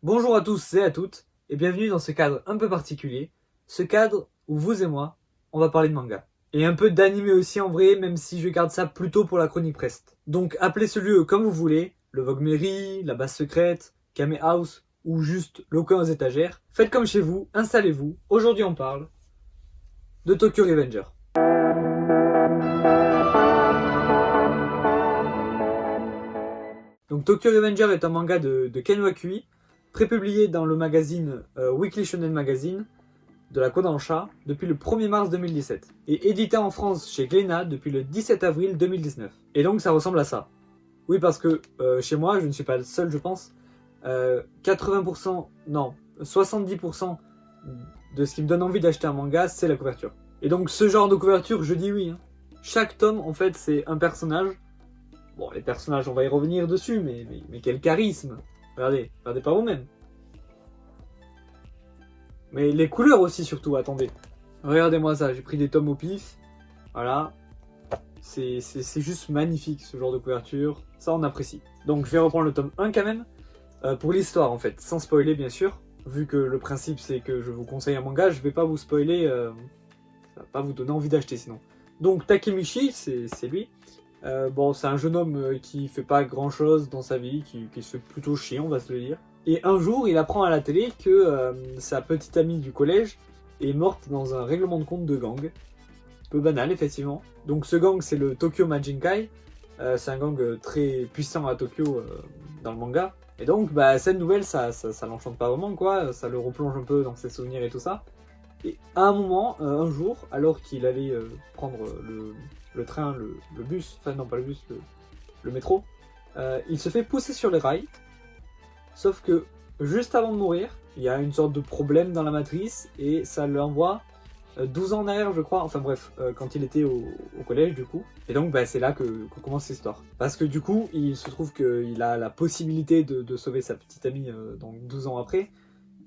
Bonjour à tous et à toutes, et bienvenue dans ce cadre un peu particulier, ce cadre où vous et moi, on va parler de manga. Et un peu d'anime aussi en vrai, même si je garde ça plutôt pour la chronique Prest. Donc appelez ce lieu comme vous voulez, le Vogue Mairie, la base secrète, Kame House, ou juste l'aucun aux étagères. Faites comme chez vous, installez-vous, aujourd'hui on parle de Tokyo Revenger. Donc Tokyo Revenger est un manga de Ken Wakui, prépublié dans le magazine Weekly Shonen Magazine de la Kodansha depuis le 1er mars 2017 et édité en France chez Glénat depuis le 17 avril 2019. Et donc ça ressemble à ça. Oui, parce que chez moi, je ne suis pas le seul, je pense. 80%, non, 70% de ce qui me donne envie d'acheter un manga, c'est la couverture. Et donc ce genre de couverture, je dis oui. Hein. Chaque tome, en fait, c'est un personnage. Bon, les personnages, on va y revenir dessus, mais quel charisme. Regardez par vous-même. Mais les couleurs aussi, surtout, attendez. Regardez-moi ça, j'ai pris des tomes au pif. Voilà. C'est juste magnifique, ce genre de couverture. Ça, on apprécie. Donc, je vais reprendre le tome 1 quand même. Pour l'histoire, en fait, sans spoiler, bien sûr. Vu que le principe, c'est que je vous conseille un manga, je vais pas vous spoiler. Ça va pas vous donner envie d'acheter, sinon. Donc, Takemichi, c'est lui. Bon, c'est un jeune homme qui fait pas grand-chose dans sa vie, qui se fait plutôt chier, on va se le dire. Et un jour, il apprend à la télé que sa petite amie du collège est morte dans un règlement de compte de gang. Peu banal, effectivement. Donc ce gang, c'est le Tokyo Majinkai. C'est un gang très puissant à Tokyo dans le manga. Et donc, bah, cette nouvelle, ça l'enchante pas vraiment, quoi. Ça le replonge un peu dans ses souvenirs et tout ça. Et à un moment, un jour, alors qu'il allait prendre le train, le bus, enfin non pas le bus, le métro, il se fait pousser sur les rails. Sauf que juste avant de mourir, il y a une sorte de problème dans la matrice et ça l'envoie 12 ans en arrière, je crois. Enfin bref, quand il était au collège, du coup. Et donc, bah, c'est là que commence l'histoire. Parce que du coup, il se trouve qu'il a la possibilité de sauver sa petite amie donc 12 ans après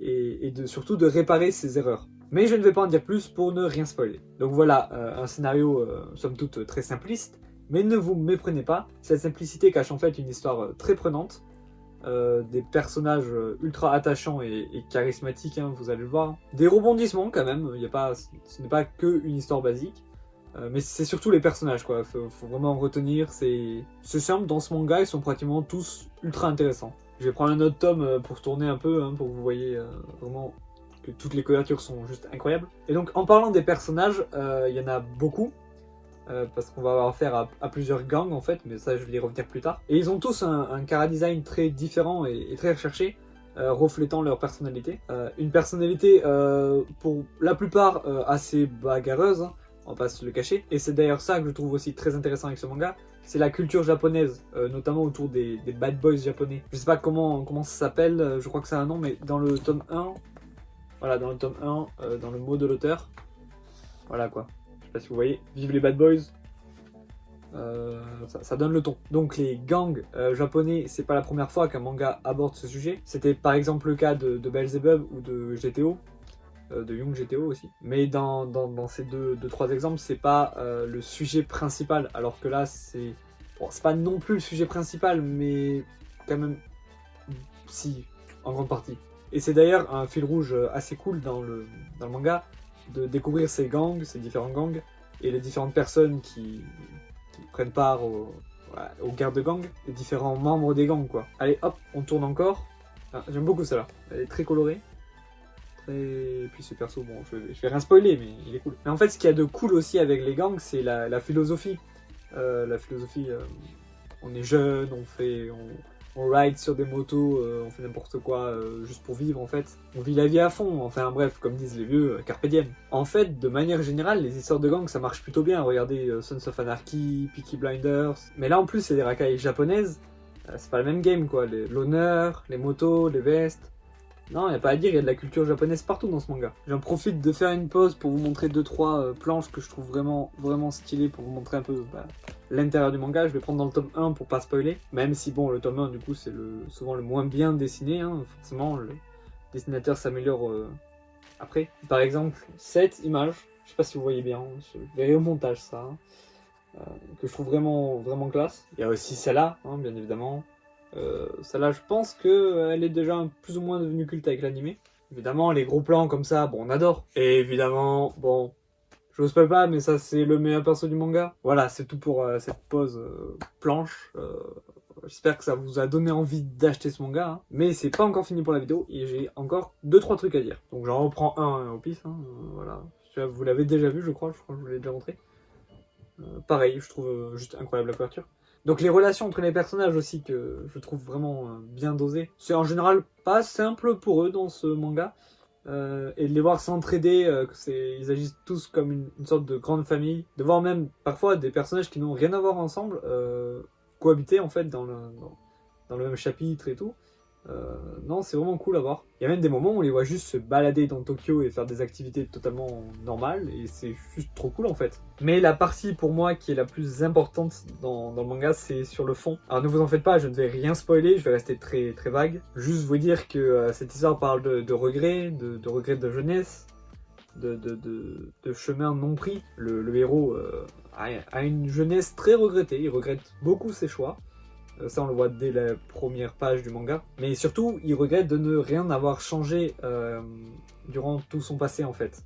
et surtout de réparer ses erreurs. Mais je ne vais pas en dire plus pour ne rien spoiler. Donc voilà, un scénario somme toute très simpliste, mais ne vous méprenez pas, cette simplicité cache en fait une histoire très prenante, des personnages ultra attachants et charismatiques, hein, vous allez le voir. Des rebondissements quand même, ce n'est pas que une histoire basique, mais c'est surtout les personnages, quoi. Faut vraiment retenir, c'est simple, dans ce manga, ils sont pratiquement tous ultra intéressants. Je vais prendre un autre tome pour tourner un peu, hein, pour que vous voyez vraiment que toutes les couvertures sont juste incroyables. Et donc, en parlant des personnages, il y en a beaucoup, parce qu'on va avoir affaire à plusieurs gangs en fait, mais ça je vais y revenir plus tard. Et ils ont tous un chara-design très différent et très recherché, reflétant leur personnalité. Une personnalité pour la plupart assez bagarreuse, hein, on va pas se le cacher. Et c'est d'ailleurs ça que je trouve aussi très intéressant avec ce manga, c'est la culture japonaise, notamment autour des bad boys japonais. Je sais pas comment ça s'appelle, je crois que c'est un nom, mais dans le tome 1, voilà, dans le tome 1, dans le mot de l'auteur, voilà quoi. Je sais pas si vous voyez, vive les bad boys, ça donne le ton. Donc les gangs japonais, c'est pas la première fois qu'un manga aborde ce sujet. C'était par exemple le cas de Beelzebub ou de GTO, de Young GTO aussi. Mais dans ces trois exemples, c'est pas le sujet principal, alors que là, c'est pas non plus le sujet principal, mais quand même, si, en grande partie. Et c'est d'ailleurs un fil rouge assez cool dans le manga, de découvrir ces gangs, ces différents gangs, et les différentes personnes qui prennent part aux guerres de gangs, les différents membres des gangs, quoi. Allez, hop, on tourne encore. Ah, j'aime beaucoup celle-là, elle est très colorée. Et puis ce perso, bon, je vais rien spoiler, mais il est cool. Mais en fait, ce qu'il y a de cool aussi avec les gangs, c'est la philosophie. On est jeune, on ride sur des motos, on fait n'importe quoi juste pour vivre en fait. On vit la vie à fond, enfin bref, comme disent les vieux, carpe diem. En fait, de manière générale, les histoires de gangs ça marche plutôt bien. Regardez Sons of Anarchy, Peaky Blinders. Mais là en plus, c'est des racailles japonaises, c'est pas le même game quoi. L'honneur, les motos, les vestes. Non, y a pas à dire, il y a de la culture japonaise partout dans ce manga. J'en profite de faire une pause pour vous montrer 2-3 planches que je trouve vraiment stylées pour vous montrer un peu l'intérieur du manga. Je vais prendre dans le tome 1 pour pas spoiler. Même si bon, le tome 1 du coup c'est souvent le moins bien dessiné, hein. Forcément le dessinateur s'améliore après. Par exemple, cette image, je sais pas si vous voyez bien, je verrai au montage ça, hein, que je trouve vraiment classe. Il y a aussi celle-là, hein, bien évidemment. Celle-là, je pense qu'elle est déjà plus ou moins devenue culte avec l'animé. Évidemment, les gros plans comme ça, bon, on adore. Et évidemment, bon, je vous spoil pas, mais ça, c'est le meilleur perso du manga. Voilà, c'est tout pour cette pause planche. J'espère que ça vous a donné envie d'acheter ce manga. Hein. Mais c'est pas encore fini pour la vidéo et j'ai encore 2-3 trucs à dire. Donc j'en reprends un au pif. Hein, voilà. Vous l'avez déjà vu, je crois que je vous l'ai déjà montré. Pareil, je trouve juste incroyable la couverture. Donc les relations entre les personnages aussi que je trouve vraiment bien dosées. C'est en général pas simple pour eux dans ce manga. Et de les voir s'entraider, ils agissent tous comme une sorte de grande famille. De voir même parfois des personnages qui n'ont rien à voir ensemble cohabiter en fait dans le même chapitre et tout. Non, c'est vraiment cool à voir. Il y a même des moments où on les voit juste se balader dans Tokyo et faire des activités totalement normales, et c'est juste trop cool en fait. Mais la partie pour moi qui est la plus importante dans le manga, c'est sur le fond. Alors ne vous en faites pas, je ne vais rien spoiler, je vais rester très très vague. Juste vous dire que cette histoire parle de regrets, de regrets de jeunesse, de chemin non pris. Le héros a une jeunesse très regrettée, il regrette beaucoup ses choix. Ça, on le voit dès la première page du manga. Mais surtout, il regrette de ne rien avoir changé durant tout son passé, en fait.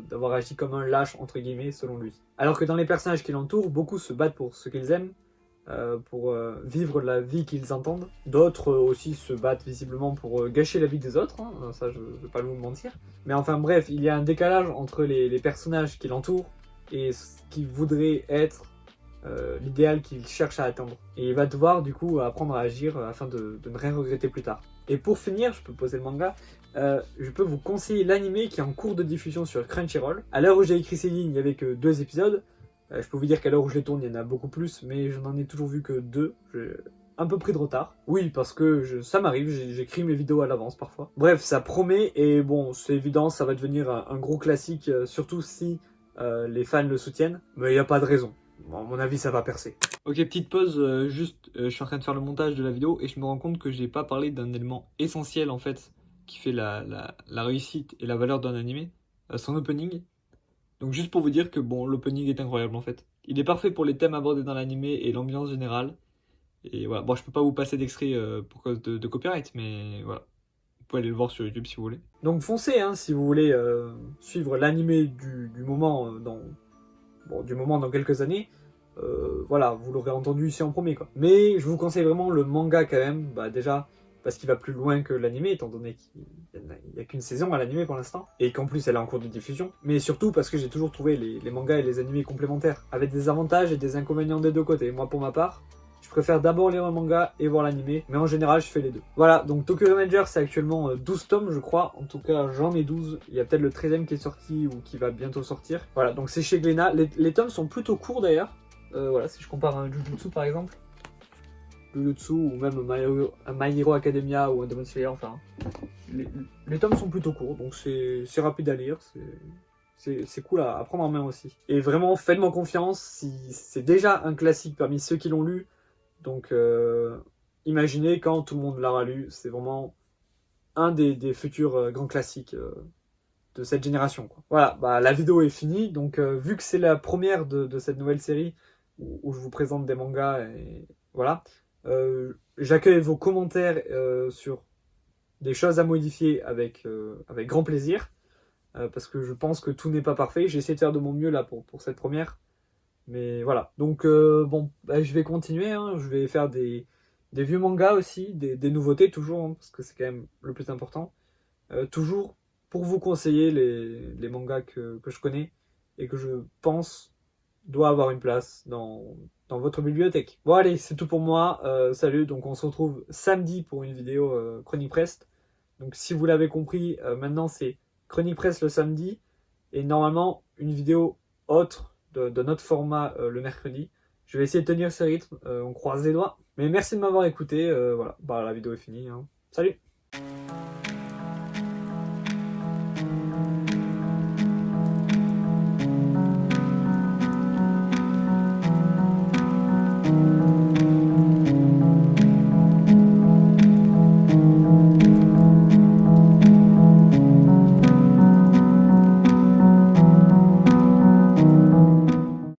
D'avoir agi comme un lâche, entre guillemets, selon lui. Alors que dans les personnages qui l'entourent, beaucoup se battent pour ce qu'ils aiment, pour vivre la vie qu'ils entendent. D'autres aussi se battent visiblement pour gâcher la vie des autres, hein. Ça je ne vais pas vous mentir. Mais enfin bref, il y a un décalage entre les personnages qui l'entourent et ce qu'ils voudraient être, l'idéal qu'il cherche à atteindre. Et il va devoir du coup apprendre à agir afin de ne rien regretter plus tard. Et pour finir, je peux poser le manga, je peux vous conseiller l'anime qui est en cours de diffusion sur Crunchyroll. À l'heure où j'ai écrit ces lignes, il n'y avait que 2 épisodes. Je peux vous dire qu'à l'heure où je les tourne, il y en a beaucoup plus, mais je n'en ai toujours vu que 2. J'ai un peu pris de retard. Oui, parce que ça m'arrive, j'écris mes vidéos à l'avance parfois. Bref, ça promet, et bon, c'est évident, ça va devenir un gros classique, surtout si les fans le soutiennent. Mais il n'y a pas de raison. Bon, à mon avis, ça va percer. Ok, petite pause, je suis en train de faire le montage de la vidéo, et je me rends compte que j'ai pas parlé d'un élément essentiel, en fait, qui fait la réussite et la valeur d'un anime, son opening. Donc juste pour vous dire que bon, l'opening est incroyable en fait. Il est parfait pour les thèmes abordés dans l'anime et l'ambiance générale. Et voilà, bon je peux pas vous passer d'extrait pour cause de copyright, mais voilà. Vous pouvez aller le voir sur YouTube si vous voulez. Donc foncez hein, si vous voulez suivre l'anime du moment du moment dans quelques années. Voilà, vous l'aurez entendu ici en premier quoi. Mais je vous conseille vraiment le manga quand même, bah déjà parce qu'il va plus loin que l'anime, étant donné qu'il n'y a qu'une saison à l'anime pour l'instant, et qu'en plus elle est en cours de diffusion, mais surtout parce que j'ai toujours trouvé les mangas et les animés complémentaires, avec des avantages et des inconvénients des deux côtés. Moi pour ma part, je préfère d'abord lire un manga et voir l'anime, mais en général je fais les deux. Voilà, donc Tokyo Revenger c'est actuellement 12 tomes je crois, en tout cas j'en ai 12, il y a peut-être le 13e qui est sorti ou qui va bientôt sortir. Voilà, donc c'est chez Glénat, les tomes sont plutôt courts d'ailleurs, voilà, si je compare à un Jujutsu par exemple, Jujutsu ou même My Hero Academia ou un Demon Slayer, enfin les tomes sont plutôt courts, donc c'est rapide à lire, c'est cool à prendre en main aussi. Et vraiment, faites-moi confiance, si c'est déjà un classique parmi ceux qui l'ont lu, donc imaginez quand tout le monde l'aura lu, c'est vraiment un des futurs grands classiques de cette génération, quoi. Voilà, bah, la vidéo est finie, donc vu que c'est la première de cette nouvelle série où je vous présente des mangas, et voilà. J'accueille vos commentaires sur des choses à modifier avec grand plaisir, parce que je pense que tout n'est pas parfait. J'ai essayé de faire de mon mieux là pour cette première, mais voilà. Donc bon, bah, je vais continuer, hein. Je vais faire des vieux mangas aussi, des nouveautés toujours, hein, parce que c'est quand même le plus important. Toujours pour vous conseiller les mangas que je connais et que je pense doit avoir une place dans votre bibliothèque. Bon allez, c'est tout pour moi, salut, donc on se retrouve samedi pour une vidéo Chronique Presse. Donc si vous l'avez compris, maintenant c'est Chronique Presse le samedi, et normalement une vidéo autre de notre format le mercredi. Je vais essayer de tenir ce rythme, on croise les doigts. Mais merci de m'avoir écouté, voilà, bah, la vidéo est finie, hein. Salut!